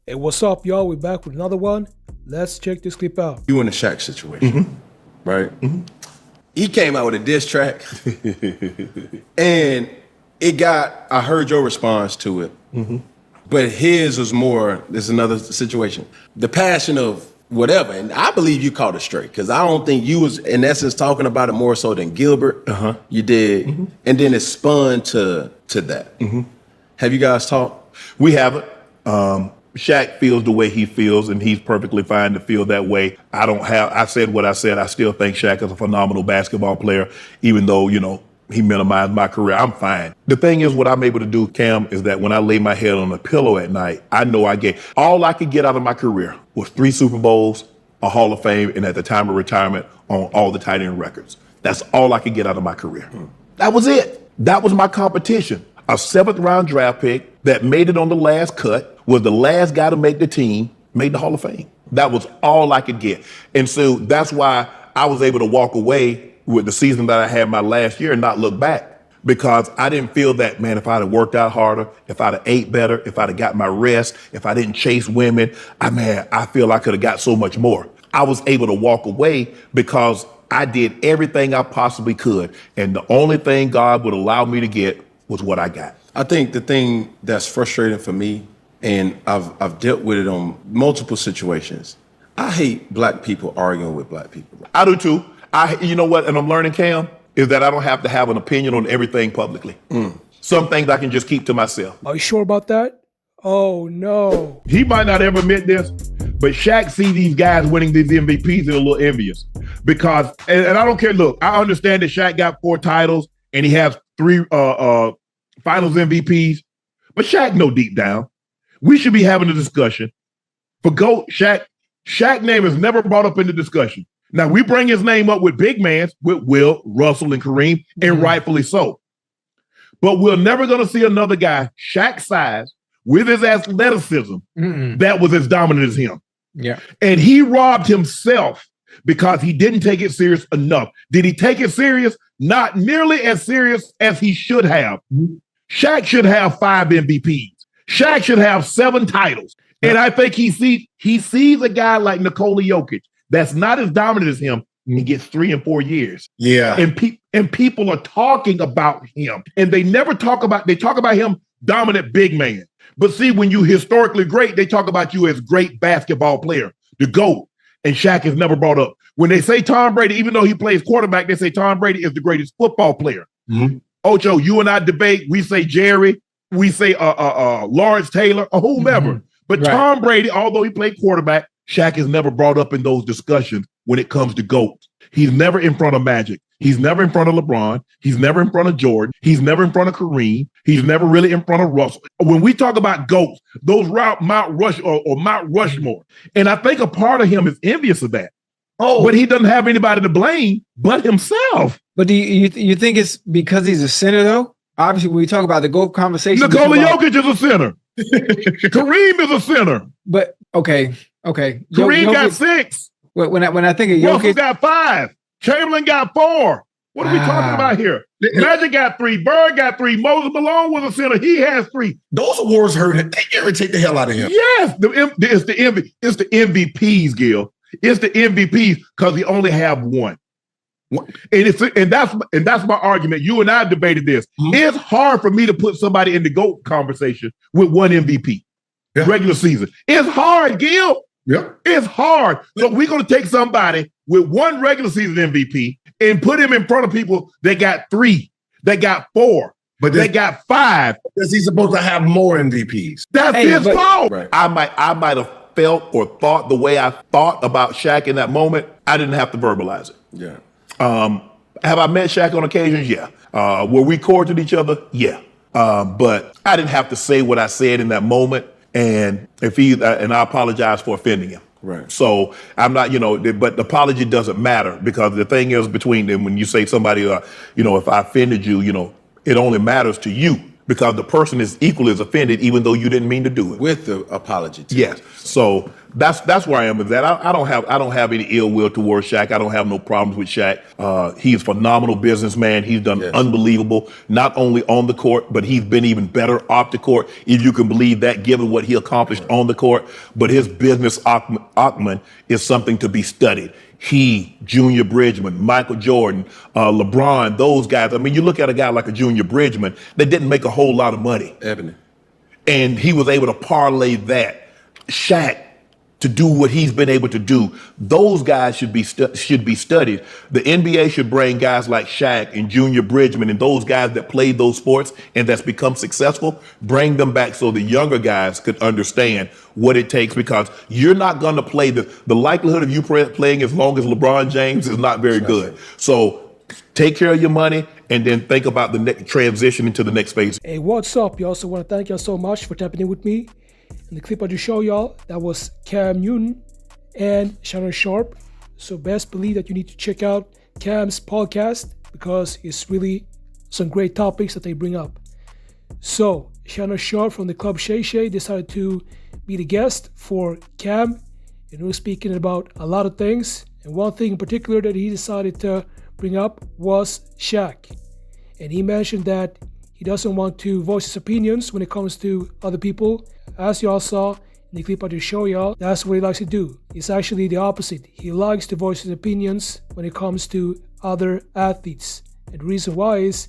Hey, what's up, y'all? We're back with another one. Let's check this clip out. You in the SHAQ situation, right? He came out with a diss track, and I heard your response to it, but his was more, there's another situation. The passion of whatever, and I believe you called it straight, because I don't think you was, in essence, talking about it more so than Gilbert. You did, and then it spun to that. Have you guys talked? We haven't. SHAQ feels the way he feels, and he's perfectly fine to feel that way. I said what I said. I still think SHAQ is a phenomenal basketball player, even though, he minimized my career. I'm fine. The thing is, what I'm able to do, Cam, is that when I lay my head on a pillow at night, I know all I could get out of my career was 3 Super Bowls, a Hall of Fame, and at the time of retirement, on all the tight end records. That's all I could get out of my career. That was it. That was my competition. A 7th round draft pick that made it on the last cut, was the last guy to make the team, made the Hall of Fame. That was all I could get. And so that's why I was able to walk away with the season that I had my last year and not look back, because I didn't feel that, man, if I'd have worked out harder, if I'd have ate better, if I'd have got my rest, if I didn't chase women, I feel I could have got so much more. I was able to walk away because I did everything I possibly could. And the only thing God would allow me to get was what I got. I think the thing that's frustrating for me, and I've dealt with it on multiple situations, I hate black people arguing with black people. I do too. You know what, and I'm learning, Cam, is that I don't have to have an opinion on everything publicly. Some things I can just keep to myself. Are you sure about that? Oh, no. He might not ever admit this, but SHAQ see these guys winning these MVPs and a little envious. Because, and I don't care, look, I understand that SHAQ got 4 titles and he has 3 finals MVPs, but SHAQ know deep down, we should be having a discussion. For GOAT, SHAQ name is never brought up in the discussion. Now, we bring his name up with big mans, with Will, Russell, and Kareem, and rightfully so. But we're never going to see another guy SHAQ size with his athleticism that was as dominant as him. Yeah. And he robbed himself because he didn't take it serious enough. Did he take it serious? Not nearly as serious as he should have. SHAQ should have 5 MVPs. SHAQ should have 7 titles. And I think he sees a guy like Nikola Jokic that's not as dominant as him, and he gets 3 and 4 years. Yeah. And people are talking about him. And they talk about him dominant big man. But see, when you historically great, they talk about you as great basketball player, the GOAT. And SHAQ is never brought up. When they say Tom Brady, even though he plays quarterback, they say Tom Brady is the greatest football player. Ocho, you and I debate. We say Jerry. We say Lawrence Taylor or whomever. But Tom Brady, although he played quarterback, SHAQ is never brought up in those discussions when it comes to GOAT. He's never in front of Magic. He's never in front of LeBron. He's never in front of Jordan. He's never in front of Kareem. He's never really in front of Russell. When we talk about GOATs, those Mount Rushmore. And I think a part of him is envious of that. But he doesn't have anybody to blame but himself. But do you think it's because he's a center, though? Obviously, when we talk about the GOAT conversation, Nikola Jokic is a center. Kareem is a center. But okay. Kareem got 6. When I think of Russell Jokic, got 5. Chamberlain got 4. What are we talking about here? Magic got 3. Bird got 3. Moses Malone was a center. He has 3. Those awards hurt him. They irritate the hell out of him. Yes, it's the MVPs, Gil. It's the MVPs because he only have 1. And that's my argument. You and I debated this. It's hard for me to put somebody in the GOAT conversation with 1 MVP regular season. It's hard, Gil. Yeah, it's hard. So we're going to take somebody with 1 regular season MVP and put him in front of people that got 3, that got 4, but they got 5. Is he supposed to have more MVPs? That's his fault. Right. I might have felt or thought the way I thought about SHAQ in that moment. I didn't have to verbalize it. Yeah. Have I met SHAQ on occasions? Yeah. Were we cordial to each other? Yeah. But I didn't have to say what I said in that moment. And and I apologize for offending him. Right. So I'm not, but the apology doesn't matter, because the thing is between them, when you say somebody, if I offended you, it only matters to you. because the person is equally as offended, even though you didn't mean to do it. With the apology. Too. Yes. So that's where I am with that. I don't have any ill will towards Shaq. I don't have no problems with Shaq. He's a phenomenal businessman. He's done unbelievable, not only on the court, but he's been even better off the court, if you can believe that, given what he accomplished on the court. But his business acumen is something to be studied. He, Junior Bridgman, Michael Jordan, LeBron, those guys. I mean, you look at a guy like a Junior Bridgman that didn't make a whole lot of money. Ebony. And he was able to parlay that. Shaq, to do what he's been able to do. Those guys should be studied. The NBA should bring guys like Shaq and Junior Bridgman and those guys that played those sports and that's become successful, bring them back so the younger guys could understand what it takes, because you're not going to play the likelihood of you playing as long as LeBron James is not very good. So take care of your money and then think about the next transition into the next phase. Hey, what's up, y'all? So I want to thank y'all so much for tapping in with me. In the clip I just showed y'all, that was Cam Newton and Shannon Sharpe. So best believe that you need to check out Cam's podcast, because it's really some great topics that they bring up. So Shannon Sharpe from the club Shay decided to be the guest for Cam, and we were speaking about a lot of things. And one thing in particular that he decided to bring up was Shaq. And he mentioned that he doesn't want to voice his opinions when it comes to other people. As y'all saw in the clip I just showed y'all, that's what he likes to do. It's actually the opposite. He likes to voice his opinions when it comes to other athletes. And the reason why is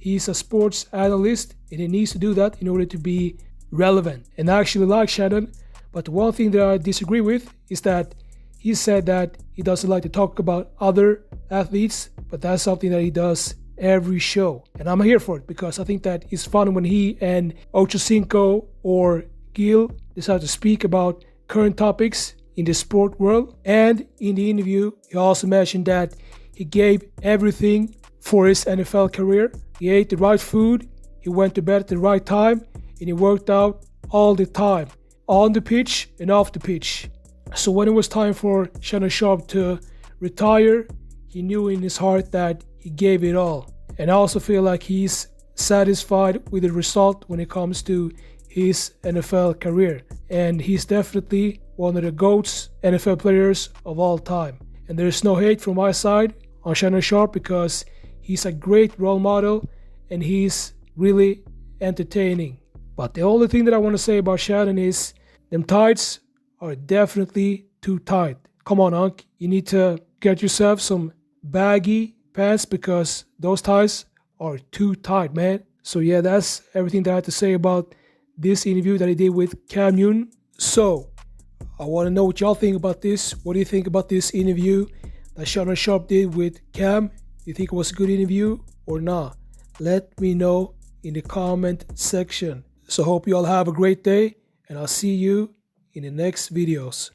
he's a sports analyst, and he needs to do that in order to be relevant. And I actually like Shannon, but the one thing that I disagree with is that he said that he doesn't like to talk about other athletes, but that's something that he does every show. And I'm here for it, because I think that it's fun when he and Ocho Cinco or Gil decided to speak about current topics in the sport world. And in the interview, he also mentioned that he gave everything for his NFL career. He ate the right food, he went to bed at the right time, and he worked out all the time, on the pitch and off the pitch. So when it was time for Shannon Sharpe to retire, he knew in his heart that he gave it all. And I also feel like he's satisfied with the result when it comes to his NFL career. And he's definitely one of the GOATs NFL players of all time. And there's no hate from my side on Shannon Sharpe, because he's a great role model and he's really entertaining. But the only thing that I want to say about Shannon is them tights are definitely too tight. Come on, Unc. You need to get yourself some baggy pants, because those ties are too tight, man. So yeah, that's everything that I had to say about this interview that I did with Cam Newton. So I want to know what y'all think about this. What do you think about this interview that Shannon Sharpe did with Cam? Do you think it was a good interview or not? Let me know in the comment section. So hope you all have a great day, and I'll see you in the next videos.